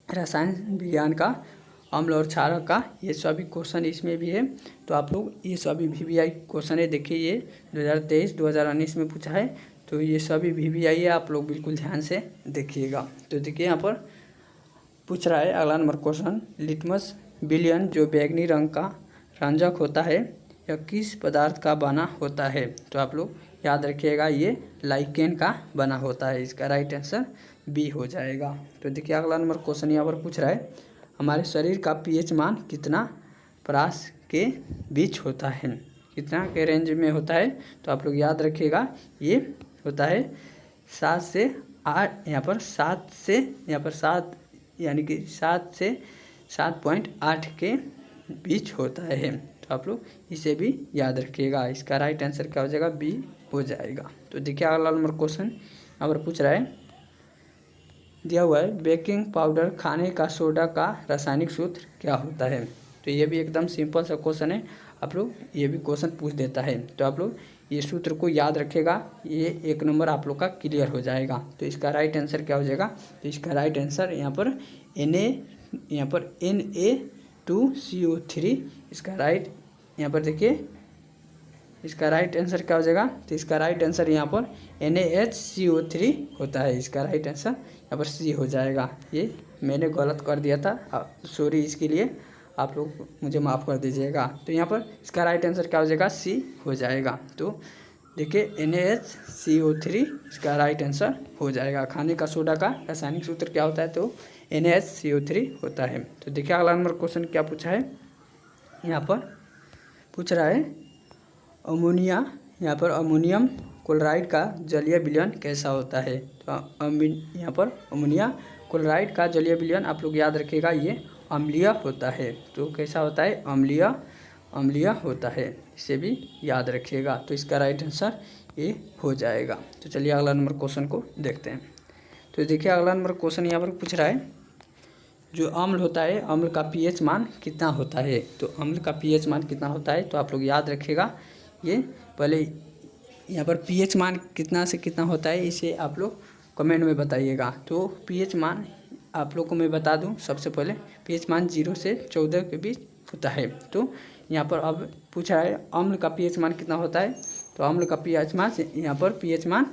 रसायन विज्ञान का अम्ल और क्षारक का ये सभी क्वेश्चन इसमें भी है। तो आप लोग ये सभी VVI क्वेश्चन है, देखिए ये 2023-2019 में पूछा है। तो ये सभी VVI है, आप लोग बिल्कुल ध्यान से देखिएगा। तो देखिए यहाँ पर पूछ रहा है अगला नंबर क्वेश्चन, लिटमस विलयन जो बैंगनी रंग का रंजक होता है यह किस पदार्थ का बना होता है। तो आप लोग याद रखिएगा ये लाइकेन का बना होता है। इसका राइट आंसर बी हो जाएगा। तो देखिए अगला नंबर क्वेश्चन यहाँ पर पूछ रहा है हमारे शरीर का pH मान कितना परास के बीच होता है, कितना के रेंज में होता है। तो आप लोग याद रखिएगा ये होता है 7 से 8, यहाँ पर 7 से यहाँ पर 7 यानी कि 7 से 7.8 के बीच होता है। तो आप लोग इसे भी याद रखिएगा। इसका राइट आंसर क्या हो जाएगा, बी हो जाएगा। तो देखिए अगला नंबर क्वेश्चन यहाँ पर पूछ रहा है दिया हुआ है बेकिंग पाउडर खाने का सोडा का रासायनिक सूत्र क्या होता है। तो ये भी एकदम सिंपल सा क्वेश्चन है, आप लोग ये भी क्वेश्चन पूछ देता है। तो आप लोग ये सूत्र को याद रखेगा, ये 1 नंबर आप लोग का क्लियर हो जाएगा। तो इसका राइट आंसर क्या हो जाएगा, तो इसका राइट आंसर यहाँ पर Na2CO3 इसका राइट यहाँ पर देखिए इसका राइट आंसर क्या हो जाएगा। तो इसका राइट आंसर यहाँ पर NaHCO3 होता है। इसका राइट आंसर यहाँ पर सी हो जाएगा। ये मैंने गलत कर दिया था, सॉरी, इसके लिए आप लोग मुझे माफ़ कर दीजिएगा। तो यहाँ पर इसका राइट आंसर क्या हो जाएगा, सी हो जाएगा। तो देखिए NaHCO3 इसका राइट आंसर हो जाएगा। खाने का सोडा का रासायनिक सूत्र क्या होता है, तो NaHCO3 होता है। तो देखिए अगला नंबर क्वेश्चन क्या पूछा है, यहाँ पर पूछ रहा है अमोनिया, यहाँ पर अमोनियम क्लोराइड का जलीय विलयन कैसा होता है। तो यहाँ पर अमोनिया क्लोराइड का जलीय विलयन आप लोग याद रखिएगा ये अम्लीय होता है। तो कैसा होता है, अम्लीय होता है, इसे भी याद रखिएगा। तो इसका राइट आंसर ये हो जाएगा। तो चलिए अगला नंबर क्वेश्चन को देखते हैं। तो देखिए अगला नंबर क्वेश्चन यहाँ पर पूछ रहा है जो अम्ल होता है अम्ल का pH मान कितना होता है। तो अम्ल का pH मान कितना होता है, तो आप लोग याद रखिएगा ये पहले यहाँ पर pH मान कितना से कितना होता है इसे आप लोग कमेंट में बताइएगा। तो pH मान आप लोग को मैं बता दूं, सबसे पहले pH मान 0 से 14 के बीच होता है। तो यहाँ पर अब पूछा है अम्ल का pH मान कितना होता है। तो अम्ल का pH मान यहाँ पर pH मान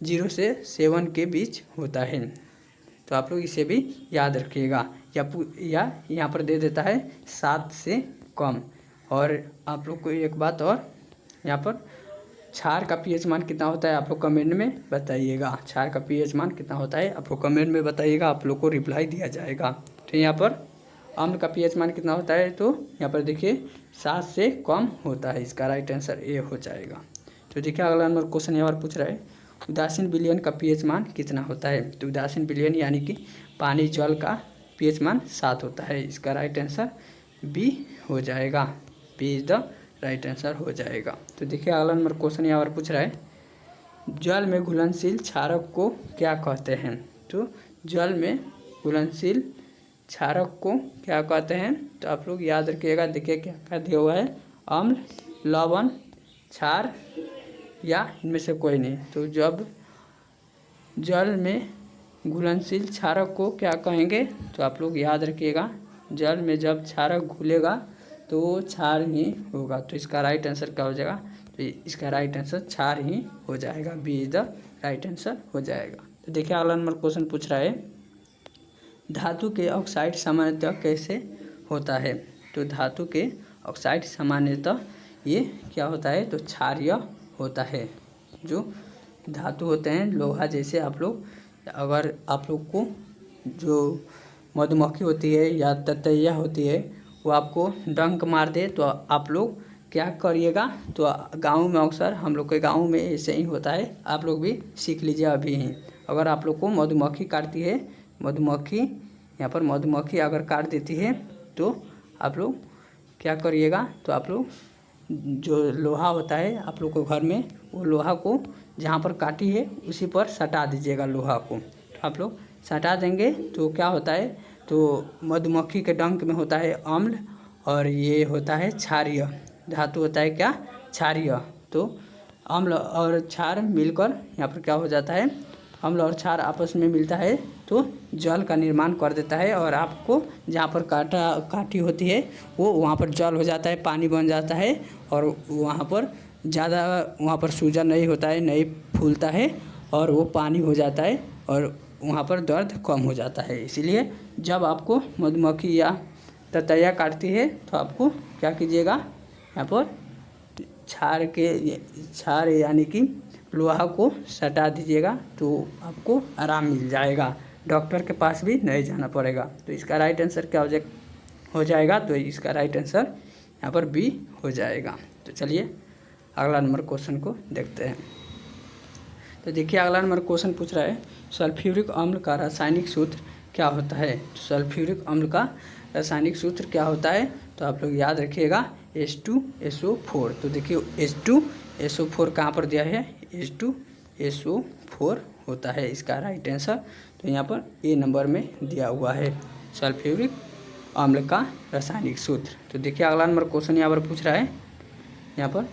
0 से 7 के बीच होता है। तो आप लोग इसे भी याद रखिएगा। या यहाँ पर दे देता है 7 से कम। और आप लोग को एक बात और, यहाँ पर क्षार का pH मान कितना होता है आप लोग कमेंट में बताइएगा। क्षार का pH मान कितना होता है आप लोग कमेंट में बताइएगा, आप लोग को रिप्लाई दिया जाएगा। तो यहाँ पर अम्ल का pH मान कितना होता है, तो यहाँ पर देखिए 7 से कम होता है। इसका राइट आंसर ए हो जाएगा। तो देखिए अगला नंबर क्वेश्चन यहाँ पर पूछ रहा है उदासीन विलयन का pH मान कितना होता है। तो उदासीन विलयन यानी कि पानी जल का pH मान 7 होता है। इसका राइट आंसर बी हो जाएगा। B is the right answer हो जाएगा। तो देखिए अगला नंबर क्वेश्चन यहाँ पर पूछ रहा है जल में घुलनशील क्षारक को क्या कहते हैं। तो जल में घुलनशील क्षारक को क्या कहते हैं, तो आप लोग याद रखिएगा। देखिए क्या क्या दिया हुआ है, अम्ल, लवण, क्षार या इनमें से कोई नहीं। तो जब जल में घुलनशील क्षारक को क्या कहेंगे, तो आप लोग याद रखिएगा जल में जब क्षारक घुलेगा तो क्षार ही होगा। तो इसका राइट आंसर क्या हो जाएगा, तो इसका राइट आंसर क्षार ही हो जाएगा। B is the right answer हो जाएगा। तो देखिए अगला नंबर क्वेश्चन पूछ रहा है धातु के ऑक्साइड सामान्यतः कैसे होता है। तो धातु के ऑक्साइड सामान्यतः ये क्या होता है, तो क्षारीय होता है। जो धातु होते हैं लोहा जैसे, आप लोग अगर आप लोग को जो मधुमक्खी होती है या ततैया होती है वो आपको डंक मार दे तो आप लोग क्या करिएगा, तो गांव में अक्सर हम लोग के गांव में ऐसे ही होता है, आप लोग भी सीख लीजिए अभी ही। अगर आप लोग को मधुमक्खी काटती है, मधुमक्खी यहाँ पर मधुमक्खी अगर काट देती है तो आप लोग क्या करिएगा, तो आप लोग जो लोहा होता है आप लोग को घर में, वो लोहा को जहाँ पर काटी है उसी पर सटा दीजिएगा लोहा को। तो आप लोग सटा देंगे तो क्या होता है, तो मधुमक्खी के डंक में होता है अम्ल और ये होता है क्षारीय। धातु होता है क्या, क्षारीय। तो अम्ल और क्षार मिलकर यहाँ पर क्या हो जाता है, अम्ल और क्षार आपस में मिलता है तो जल का निर्माण कर देता है, और आपको जहाँ पर काठी होती है वो वहाँ पर जल हो जाता है, पानी बन जाता है, और वहाँ पर ज़्यादा वहाँ पर सूजन नहीं होता है, नहीं फूलता है, और वो पानी हो जाता है, और वहाँ पर दर्द कम हो जाता है। इसीलिए जब आपको मधुमक्खी या ततैया काटती है तो आपको क्या कीजिएगा, यहाँ पर क्षार यानी कि लोहा को सटा दीजिएगा तो आपको आराम मिल जाएगा, डॉक्टर के पास भी नहीं जाना पड़ेगा। तो इसका राइट आंसर क्या हो जाएगा, तो इसका राइट आंसर यहाँ पर बी हो जाएगा। तो चलिए अगला नंबर क्वेश्चन को देखते हैं। तो देखिए अगला नंबर क्वेश्चन पूछ रहा है सल्फ्यूरिक अम्ल का रासायनिक सूत्र क्या होता है। तो सल्फ्यूरिक अम्ल का रासायनिक सूत्र क्या होता है, तो आप लोग याद रखिएगा H2SO4। तो देखिए H2SO4 कहाँ पर दिया है, H2SO4 होता है इसका राइट आंसर। तो यहाँ पर ए नंबर में दिया हुआ है सल्फ्यूरिक अम्ल का रासायनिक सूत्र। तो देखिए अगला नंबर क्वेश्चन यहाँ पर पूछ रहा है, यहाँ पर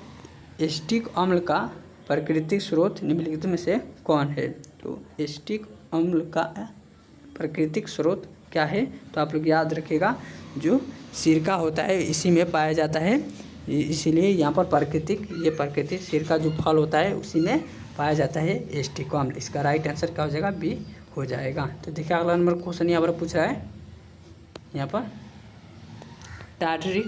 एसिटिक अम्ल का प्राकृतिक स्रोत निम्नलिखित में से कौन है। तो एसिटिक अम्ल का प्राकृतिक स्रोत क्या है, तो आप लोग याद रखिएगा जो सिरका होता है इसी में पाया जाता है, इसीलिए यहाँ पर प्राकृतिक सिरका जो फल होता है उसी में पाया जाता है एसिटिक अम्ल। इसका राइट आंसर क्या हो जाएगा, बी हो जाएगा। तो देखिए अगला नंबर क्वेश्चन यहाँ पर पूछ रहा है, यहाँ पर टार्टरिक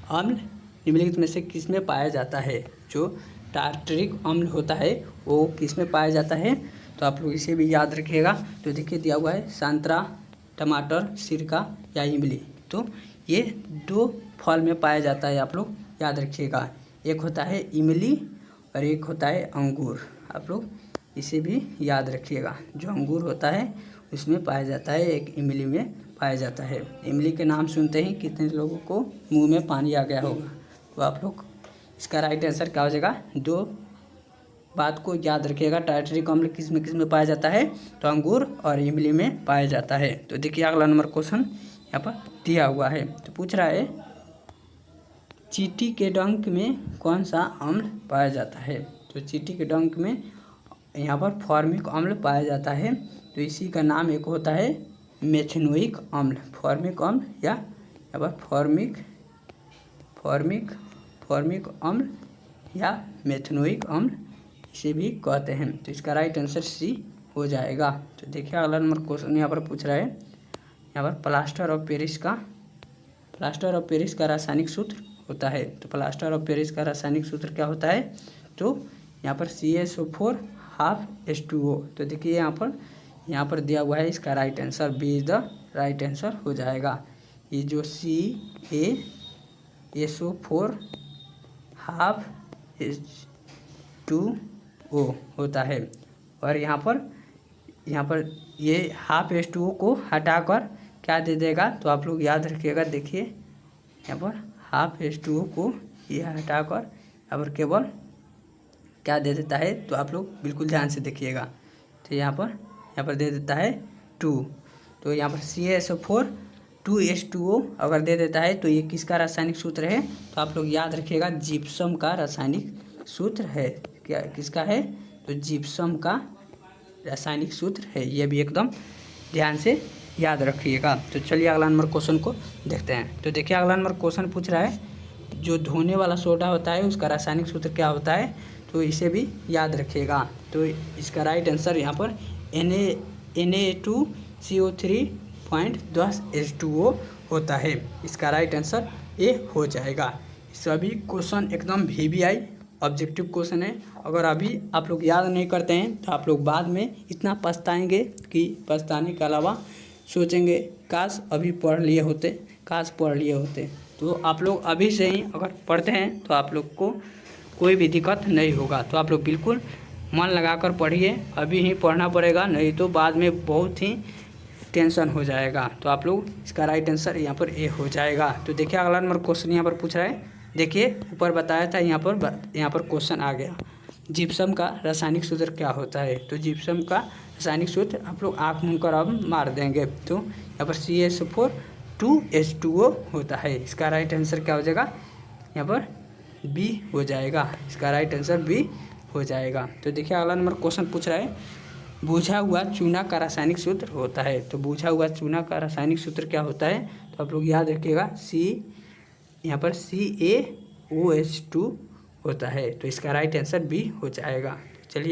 अम्ल निम्नलिखित में से किस में पाया जाता है। जो टार्टरिक अम्ल होता है वो किस में पाया जाता है, तो आप लोग इसे भी याद रखिएगा। तो देखिए दिया हुआ है संतरा, टमाटर, सिरका या इमली। तो ये दो फल में पाया जाता है, आप लोग याद रखिएगा। एक होता है इमली और एक होता है अंगूर। आप लोग इसे भी याद रखिएगा, जो अंगूर होता है उसमें पाया जाता है, एक इमली में पाया जाता है। इमली के नाम सुनते ही कितने लोगों को मुंह में पानी आ गया होगा। तो आप लोग इसका राइट आंसर क्या हो जाएगा, दो बात को याद रखिएगा, टार्टरिक अम्ल किस में पाया जाता है, तो अंगूर और इमली में पाया जाता है। तो देखिए अगला नंबर क्वेश्चन यहाँ पर दिया हुआ है। तो पूछ रहा है चींटी के डंक में कौन सा अम्ल पाया जाता है। तो चींटी के डंक में यहाँ पर फॉर्मिक अम्ल पाया जाता है। तो इसी का नाम एक होता है मेथनोइक अम्ल, फॉर्मिक अम्ल या यहाँ पर फॉर्मिक अम्ल या मेथनोइक अम्ल इसे भी कहते हैं। तो इसका राइट आंसर सी हो जाएगा। तो देखिए अगला नंबर क्वेश्चन यहाँ पर पूछ रहा है, यहाँ पर प्लास्टर ऑफ पेरिस का रासायनिक सूत्र होता है। तो प्लास्टर ऑफ पेरिस का रासायनिक सूत्र क्या होता है, तो यहाँ पर CaSO4 हाफ H2O। तो देखिए यहाँ पर दिया हुआ है, इसका right answer B is the right answer हो जाएगा। ये जो CaSO4 हाफ H2O होता है, और यहाँ पर ये हाफ H2O को हटाकर क्या दे देगा, तो आप लोग याद रखिएगा। देखिए यहाँ पर हाफ H2O को ये हटाकर यहाँ पर केवल क्या दे देता है, तो आप लोग बिल्कुल ध्यान से देखिएगा। तो यहाँ पर दे देता है 2। तो यहाँ पर CaSO4 2H2O अगर दे देता है तो ये किसका रासायनिक सूत्र है, तो आप लोग याद रखिएगा जिप्सम का रासायनिक सूत्र है। क्या किसका है, तो जिप्सम का रासायनिक सूत्र है, ये भी एकदम ध्यान से याद रखिएगा। तो चलिए अगला नंबर क्वेश्चन को देखते हैं। तो देखिए अगला नंबर क्वेश्चन पूछ रहा है जो धोने वाला सोडा होता है उसका रासायनिक सूत्र क्या होता है, तो इसे भी याद रखिएगा। तो इसका राइट आंसर यहाँ पर Na2CO3.10H2O होता है। इसका राइट आंसर ए हो जाएगा। सभी क्वेश्चन एकदम VBI ऑब्जेक्टिव क्वेश्चन है। अगर अभी आप लोग याद नहीं करते हैं तो आप लोग बाद में इतना पछताएंगे कि पछताने के अलावा सोचेंगे काश अभी पढ़ लिए होते। तो आप लोग अभी से ही अगर पढ़ते हैं तो आप लोग को कोई भी दिक्कत नहीं होगा। तो आप लोग बिल्कुल मन लगाकर पढ़िए, अभी ही पढ़ना पड़ेगा, नहीं तो बाद में बहुत ही टेंशन हो जाएगा। तो आप लोग इसका राइट आंसर यहाँ पर ए हो जाएगा। तो देखिए अगला नंबर क्वेश्चन यहाँ पर पूछ रहा है, देखिए ऊपर बताया था, यहाँ पर क्वेश्चन आ गया जिप्सम का रासायनिक सूत्र क्या होता है। तो जिप्सम का रासायनिक सूत्र आप लोग आँख मूंद कर अब मार देंगे। तो यहाँ पर CaSO4 2H2O होता है। इसका राइट आंसर क्या हो जाएगा, यहाँ पर बी हो जाएगा। इसका राइट आंसर बी हो जाएगा। तो देखिए अगला नंबर क्वेश्चन पूछ रहा है बुझा हुआ चूना का रासायनिक सूत्र होता है। तो बुझा हुआ चूना का रासायनिक सूत्र क्या होता है, तो आप लोग याद रखिएगा, यहाँ पर CaOH2 होता है। तो इसका राइट आंसर बी हो जाएगा। चलिए